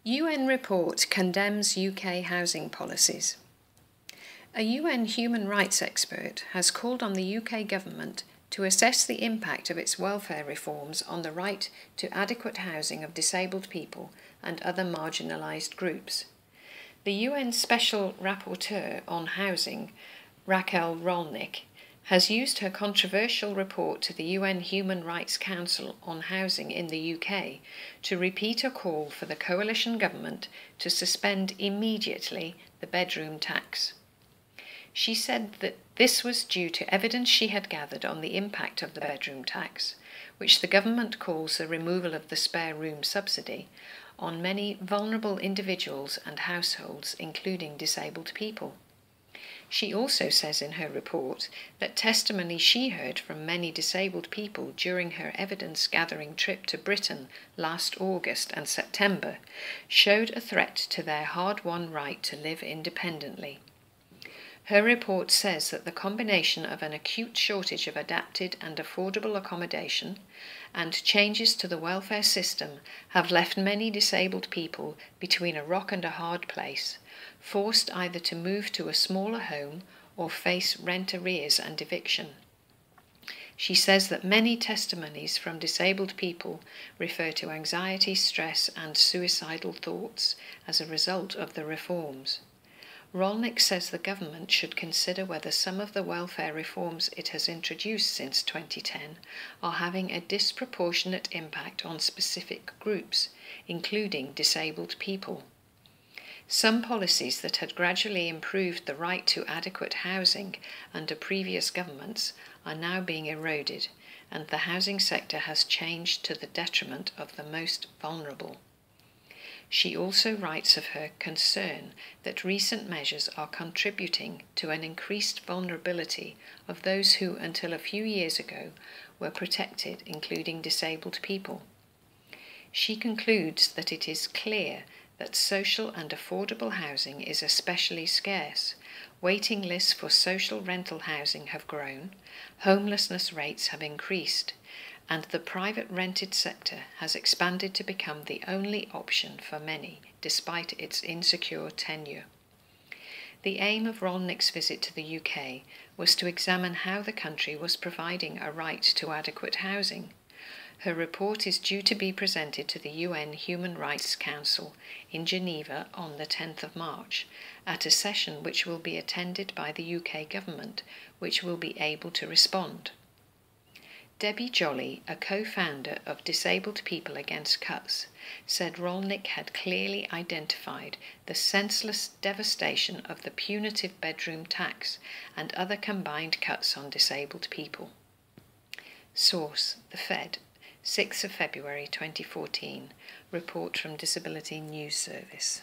UN report condemns UK housing policies. A UN human rights expert has called on the UK government to assess the impact of its welfare reforms on the right to adequate housing of disabled people and other marginalised groups. The UN Special Rapporteur on Housing, Raquel Rolnick, has used her controversial report to the UN Human Rights Council on Housing in the UK to repeat a call for the coalition government to suspend immediately the bedroom tax. She said that this was due to evidence she had gathered on the impact of the bedroom tax, which the government calls the removal of the spare room subsidy, on many vulnerable individuals and households, including disabled people. She also says in her report that testimony she heard from many disabled people during her evidence-gathering trip to Britain last August and September showed a threat to their hard-won right to live independently. Her report says that the combination of an acute shortage of adapted and affordable accommodation and changes to the welfare system have left many disabled people between a rock and a hard place, forced either to move to a smaller home or face rent arrears and eviction. She says that many testimonies from disabled people refer to anxiety, stress and suicidal thoughts as a result of the reforms. Rolnick says the government should consider whether some of the welfare reforms it has introduced since 2010 are having a disproportionate impact on specific groups, including disabled people. Some policies that had gradually improved the right to adequate housing under previous governments are now being eroded, and the housing sector has changed to the detriment of the most vulnerable. She also writes of her concern that recent measures are contributing to an increased vulnerability of those who, until a few years ago, were protected, including disabled people. She concludes that it is clear that social and affordable housing is especially scarce. Waiting lists for social rental housing have grown, homelessness rates have increased, and the private rented sector has expanded to become the only option for many, despite its insecure tenure. The aim of Rolnick's visit to the UK was to examine how the country was providing a right to adequate housing. Her report is due to be presented to the UN Human Rights Council in Geneva on the 10th of March, at a session which will be attended by the UK government, which will be able to respond. Debbie Jolly, a co-founder of Disabled People Against Cuts, said Rolnick had clearly identified the senseless devastation of the punitive bedroom tax and other combined cuts on disabled people. Source: The Fed, 6th of February 2014, report from Disability News Service.